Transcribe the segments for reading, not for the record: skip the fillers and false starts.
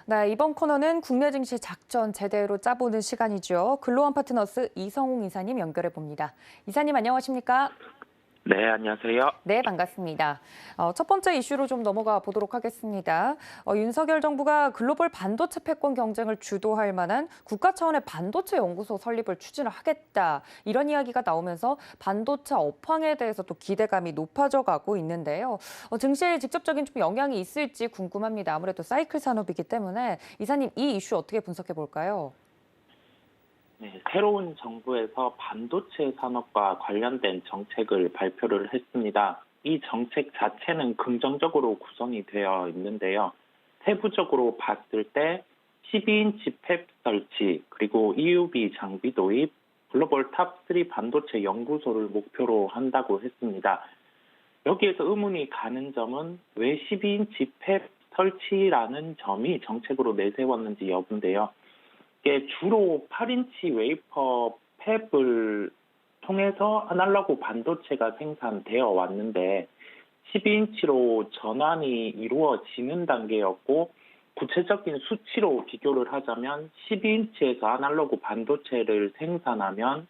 네, 이번 코너는 국내 증시 작전 제대로 짜보는 시간이죠. 글로원 파트너스 이성웅 이사님 연결해 봅니다. 이사님 안녕하십니까? 네, 안녕하세요. 네, 반갑습니다. 첫 번째 이슈로 좀 넘어가 보도록 하겠습니다. 윤석열 정부가 글로벌 반도체 패권 경쟁을 주도할 만한 국가 차원의 반도체 연구소 설립을 추진을 하겠다. 이런 이야기가 나오면서 반도체 업황에 대해서 또 기대감이 높아져 가고 있는데요. 증시에 직접적인 좀 영향이 있을지 궁금합니다. 아무래도 사이클 산업이기 때문에 이사님 이 이슈 어떻게 분석해 볼까요? 네, 새로운 정부에서 반도체 산업과 관련된 정책을 발표를 했습니다. 이 정책 자체는 긍정적으로 구성이 되어 있는데요. 세부적으로 봤을 때 12인치 팹 설치, 그리고 EUV 장비 도입, 글로벌 탑3 반도체 연구소를 목표로 한다고 했습니다. 여기에서 의문이 가는 점은 왜 12인치 팹 설치라는 점이 정책으로 내세웠는지 여부인데요. 이게 주로 8인치 웨이퍼 팹을 통해서 아날로그 반도체가 생산되어 왔는데 12인치로 전환이 이루어지는 단계였고, 구체적인 수치로 비교를 하자면 12인치에서 아날로그 반도체를 생산하면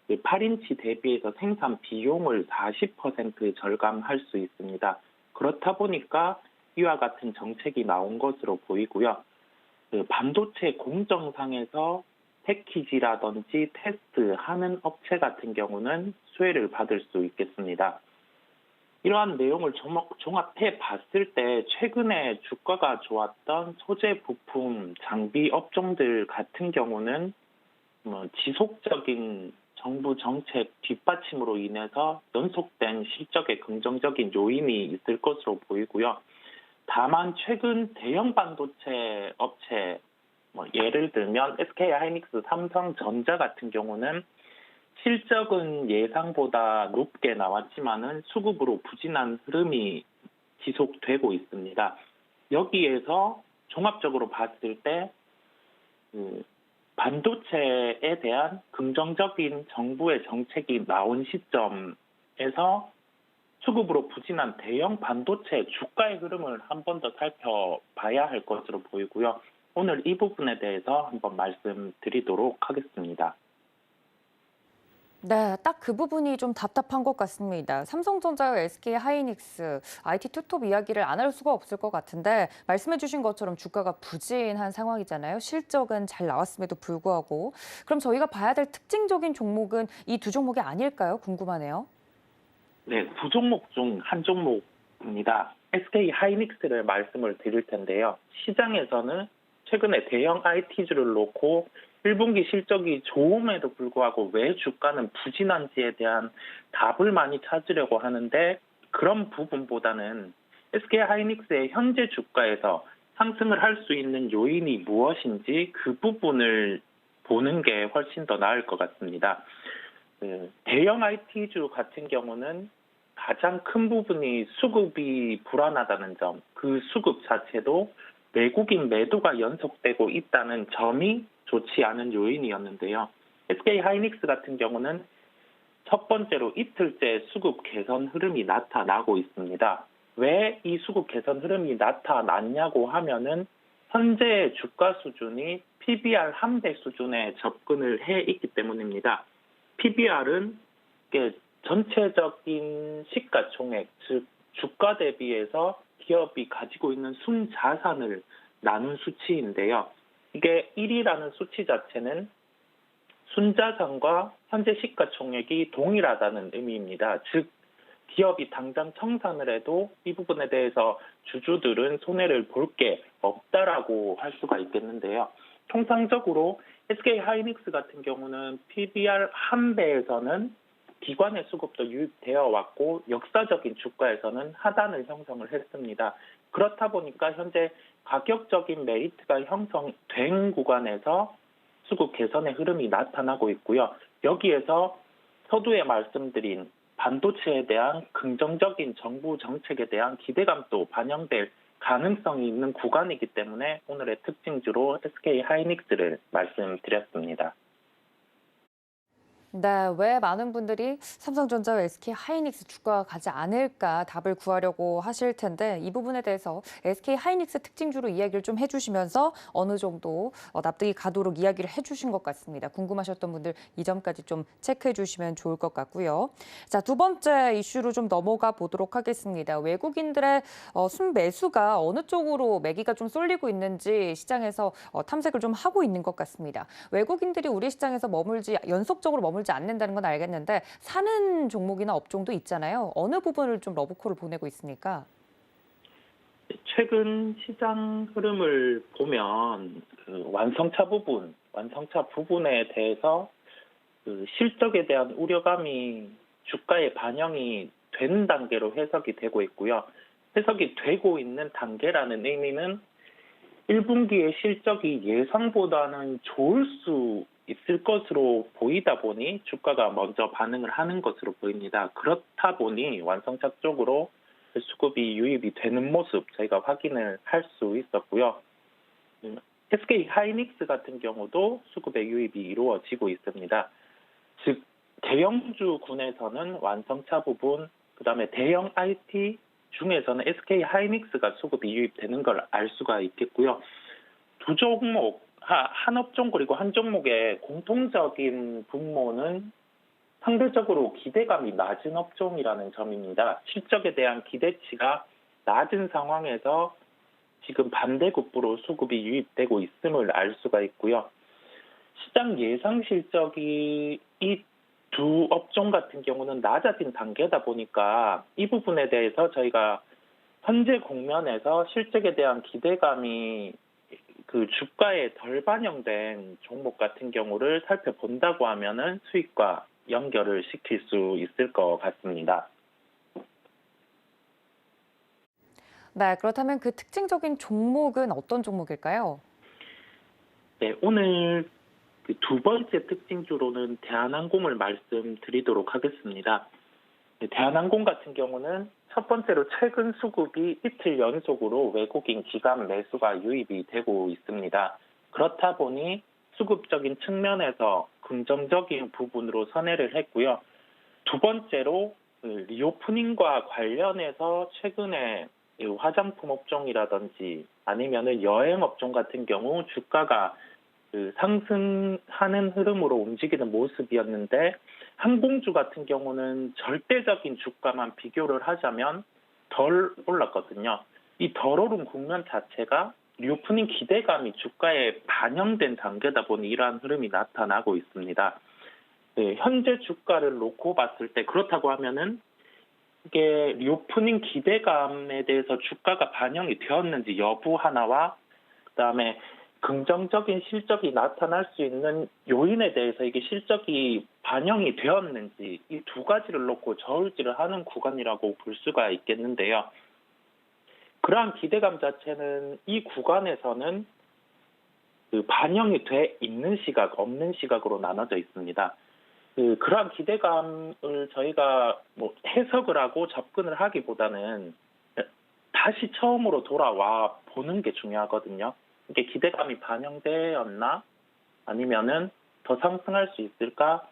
8인치 대비해서 생산 비용을 40% 절감할 수 있습니다. 그렇다 보니까 이와 같은 정책이 나온 것으로 보이고요. 반도체 공정상에서 패키지라든지 테스트하는 업체 같은 경우는 수혜를 받을 수 있겠습니다. 이러한 내용을 종합해 봤을 때 최근에 주가가 좋았던 소재 부품, 장비 업종들 같은 경우는 지속적인 정부 정책 뒷받침으로 인해서 연속된 실적에 긍정적인 요인이 있을 것으로 보이고요. 다만 최근 대형 반도체 업체, 예를 들면 SK 하이닉스, 삼성전자 같은 경우는 실적은 예상보다 높게 나왔지만은 수급으로 부진한 흐름이 지속되고 있습니다. 여기에서 종합적으로 봤을 때 반도체에 대한 긍정적인 정부의 정책이 나온 시점에서 수급으로 부진한 대형 반도체 주가의 흐름을 한 번 더 살펴봐야 할 것으로 보이고요. 오늘 이 부분에 대해서 한번 말씀드리도록 하겠습니다. 네, 딱 그 부분이 좀 답답한 것 같습니다. 삼성전자와 SK 하이닉스, IT 투톱 이야기를 안 할 수가 없을 것 같은데 말씀해 주신 것처럼 주가가 부진한 상황이잖아요. 실적은 잘 나왔음에도 불구하고. 그럼 저희가 봐야 될 특징적인 종목은 이 두 종목이 아닐까요? 궁금하네요. 네, 두 종목 중 한 종목입니다. SK 하이닉스를 말씀을 드릴 텐데요. 시장에서는 최근에 대형 IT주를 놓고 1분기 실적이 좋음에도 불구하고 왜 주가는 부진한지에 대한 답을 많이 찾으려고 하는데, 그런 부분보다는 SK 하이닉스의 현재 주가에서 상승을 할 수 있는 요인이 무엇인지 그 부분을 보는 게 훨씬 더 나을 것 같습니다. 대형 IT주 같은 경우는 가장 큰 부분이 수급이 불안하다는 점, 그 수급 자체도 외국인 매도가 연속되고 있다는 점이 좋지 않은 요인이었는데요. SK 하이닉스 같은 경우는 첫 번째로 이틀째 수급 개선 흐름이 나타나고 있습니다. 왜 이 수급 개선 흐름이 나타났냐고 하면은 현재 주가 수준이 PBR 한 배 수준에 접근을 해 있기 때문입니다. PBR은 전체적인 시가총액, 즉 주가 대비해서 기업이 가지고 있는 순자산을 나눈 수치인데요. 이게 1이라는 수치 자체는 순자산과 현재 시가총액이 동일하다는 의미입니다. 즉 기업이 당장 청산을 해도 이 부분에 대해서 주주들은 손해를 볼 게 없다라고 할 수가 있겠는데요. 통상적으로 SK 하이닉스 같은 경우는 PBR 한 배에서는 기관의 수급도 유입되어 왔고 역사적인 주가에서는 하단을 형성을 했습니다. 그렇다 보니까 현재 가격적인 메리트가 형성된 구간에서 수급 개선의 흐름이 나타나고 있고요. 여기에서 서두에 말씀드린 반도체에 대한 긍정적인 정부 정책에 대한 기대감도 반영될 가능성이 있는 구간이기 때문에 오늘의 특징주로 SK 하이닉스를 말씀드렸습니다. 네, 왜 많은 분들이 삼성전자와 SK 하이닉스 주가가 가지 않을까 답을 구하려고 하실 텐데 이 부분에 대해서 SK 하이닉스 특징주로 이야기를 좀 해주시면서 어느 정도 납득이 가도록 이야기를 해주신 것 같습니다. 궁금하셨던 분들 이 점까지 좀 체크해 주시면 좋을 것 같고요. 자, 두 번째 이슈로 좀 넘어가 보도록 하겠습니다. 외국인들의 순매수가 어느 쪽으로 매기가 좀 쏠리고 있는지 시장에서 탐색을 좀 하고 있는 것 같습니다. 외국인들이 우리 시장에서 연속적으로 머물지 않는다는 건 알겠는데 사는 종목이나 업종도 있잖아요. 어느 부분을 좀 러브콜을 보내고 있습니까? 최근 시장 흐름을 보면 완성차 부분에 대해서 실적에 대한 우려감이 주가에 반영이 된 단계로 해석이 되고 있고요. 해석이 되고 있는 단계라는 의미는 1분기의 실적이 예상보다는 좋을 수 있을 것으로 보이다 보니 주가가 먼저 반응을 하는 것으로 보입니다. 그렇다 보니 완성차 쪽으로 수급이 유입이 되는 모습 저희가 확인을 할 수 있었고요. SK 하이닉스 같은 경우도 수급의 유입이 이루어지고 있습니다. 즉 대형주군에서는 완성차 부분, 그다음에 대형 IT 중에서는 SK 하이닉스가 수급이 유입되는 걸 알 수가 있겠고요. 두 종목, 한 업종 그리고 한 종목의 공통적인 분모는 상대적으로 기대감이 낮은 업종이라는 점입니다. 실적에 대한 기대치가 낮은 상황에서 지금 반대급부로 수급이 유입되고 있음을 알 수가 있고요. 시장 예상 실적이 이 두 업종 같은 경우는 낮아진 단계다 보니까 이 부분에 대해서 저희가 현재 국면에서 실적에 대한 기대감이 그 주가에 덜 반영된 종목 같은 경우를 살펴본다고 하면은 수익과 연결을 시킬 수 있을 것 같습니다. 네, 그렇다면 그 특징적인 종목은 어떤 종목일까요? 네, 오늘 그 두 번째 특징주로는 대한항공을 말씀드리도록 하겠습니다. 네, 대한항공 같은 경우는 첫 번째로 최근 수급이 이틀 연속으로 외국인 기관 매수가 유입이 되고 있습니다. 그렇다 보니 수급적인 측면에서 긍정적인 부분으로 선회를 했고요. 두 번째로 리오프닝과 관련해서 최근에 이 화장품 업종이라든지 아니면은 여행 업종 같은 경우 주가가 상승하는 흐름으로 움직이는 모습이었는데 항공주 같은 경우는 절대적인 주가만 비교를 하자면 덜 올랐거든요. 이 덜 오른 국면 자체가 리오프닝 기대감이 주가에 반영된 단계다 보니 이러한 흐름이 나타나고 있습니다. 네, 현재 주가를 놓고 봤을 때 그렇다고 하면은 이게 리오프닝 기대감에 대해서 주가가 반영이 되었는지 여부 하나와 그다음에 긍정적인 실적이 나타날 수 있는 요인에 대해서 이게 실적이 반영이 되었는지 이 두 가지를 놓고 저울질을 하는 구간이라고 볼 수가 있겠는데요. 그러한 기대감 자체는 이 구간에서는 반영이 돼 있는 시각, 없는 시각으로 나눠져 있습니다. 그러한 기대감을 저희가 해석을 하고 접근을 하기보다는 다시 처음으로 돌아와 보는 게 중요하거든요. 이게 기대감이 반영되었나? 아니면은 더 상승할 수 있을까?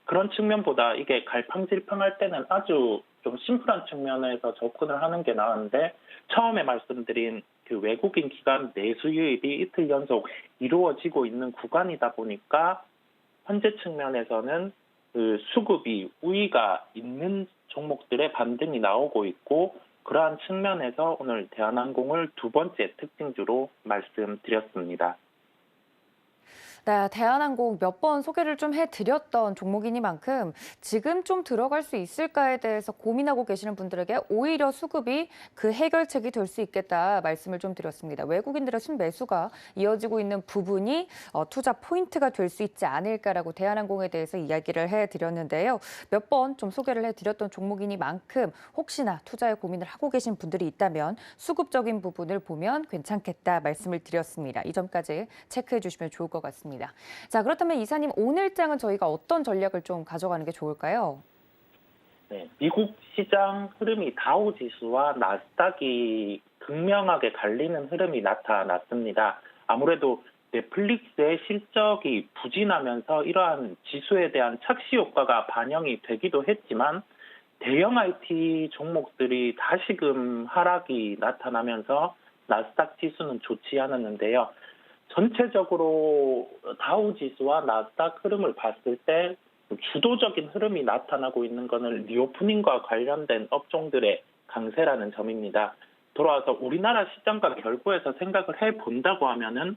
그런 측면보다 이게 갈팡질팡할 때는 아주 좀 심플한 측면에서 접근을 하는 게 나은데 처음에 말씀드린 그 외국인 기관 내수 유입이 이틀 연속 이루어지고 있는 구간이다 보니까 현재 측면에서는 그 수급이 우위가 있는 종목들의 반등이 나오고 있고 그러한 측면에서 오늘 대한항공을 두 번째 특징주로 말씀드렸습니다. 네, 대한항공 몇 번 소개를 좀 해드렸던 종목이니만큼 지금 좀 들어갈 수 있을까에 대해서 고민하고 계시는 분들에게 오히려 수급이 그 해결책이 될 수 있겠다 말씀을 좀 드렸습니다. 외국인들의 순매수가 이어지고 있는 부분이 투자 포인트가 될 수 있지 않을까라고 대한항공에 대해서 이야기를 해드렸는데요. 몇 번 좀 소개를 해드렸던 종목이니만큼 혹시나 투자에 고민을 하고 계신 분들이 있다면 수급적인 부분을 보면 괜찮겠다 말씀을 드렸습니다. 이 점까지 체크해 주시면 좋을 것 같습니다. 자, 그렇다면 이사님 오늘장은 저희가 어떤 전략을 좀 가져가는 게 좋을까요? 네, 미국 시장 흐름이 다우 지수와 나스닥이 극명하게 갈리는 흐름이 나타났습니다. 아무래도 넷플릭스의 실적이 부진하면서 이러한 지수에 대한 착시 효과가 반영이 되기도 했지만 대형 IT 종목들이 다시금 하락이 나타나면서 나스닥 지수는 좋지 않았는데요. 전체적으로 다우 지수와 나스닥 흐름을 봤을 때 주도적인 흐름이 나타나고 있는 것은 리오프닝과 관련된 업종들의 강세라는 점입니다. 돌아와서 우리나라 시장과 결부해서 생각을 해본다고 하면은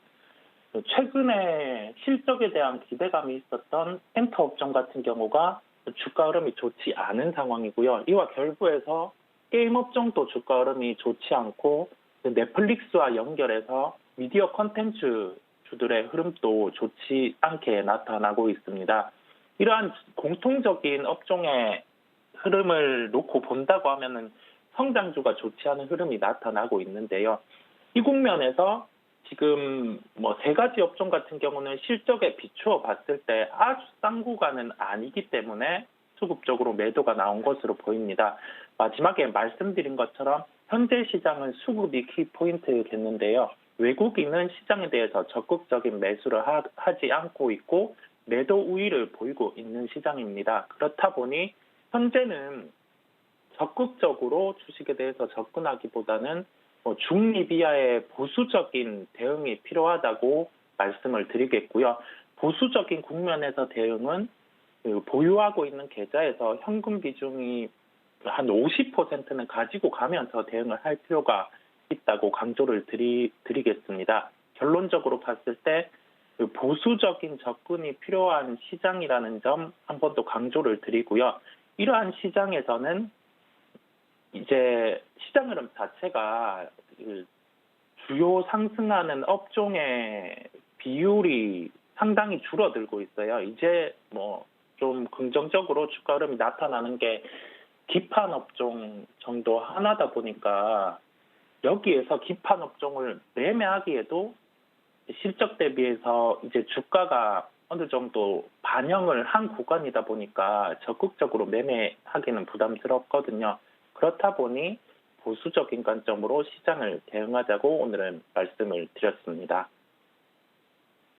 최근에 실적에 대한 기대감이 있었던 엔터 업종 같은 경우가 주가 흐름이 좋지 않은 상황이고요. 이와 결부해서 게임 업종도 주가 흐름이 좋지 않고 넷플릭스와 연결해서 미디어 콘텐츠 주들의 흐름도 좋지 않게 나타나고 있습니다. 이러한 공통적인 업종의 흐름을 놓고 본다고 하면은 성장주가 좋지 않은 흐름이 나타나고 있는데요. 이 국면에서 지금 뭐 세 가지 업종 같은 경우는 실적에 비추어 봤을 때 아주 싼 구간은 아니기 때문에 수급적으로 매도가 나온 것으로 보입니다. 마지막에 말씀드린 것처럼 현재 시장은 수급이 키포인트겠는데요. 외국인은 시장에 대해서 적극적인 매수를 하지 않고 있고 매도 우위를 보이고 있는 시장입니다. 그렇다 보니 현재는 적극적으로 주식에 대해서 접근하기보다는 중립 이하의 보수적인 대응이 필요하다고 말씀을 드리겠고요. 보수적인 국면에서 대응은 보유하고 있는 계좌에서 현금 비중이 한 50%는 가지고 가면서 대응을 할 필요가 있다고 강조를 드리겠습니다. 결론적으로 봤을 때 보수적인 접근이 필요한 시장이라는 점 한 번 더 강조를 드리고요. 이러한 시장에서는 이제 시장 흐름 자체가 주요 상승하는 업종의 비율이 상당히 줄어들고 있어요. 이제 뭐 좀 긍정적으로 주가 흐름이 나타나는 게 기판 업종 정도 하나다 보니까 여기에서 기판 업종을 매매하기에도 실적 대비해서 이제 주가가 어느 정도 반영을 한 구간이다 보니까 적극적으로 매매하기는 부담스럽거든요. 그렇다 보니 보수적인 관점으로 시장을 대응하자고 오늘은 말씀을 드렸습니다.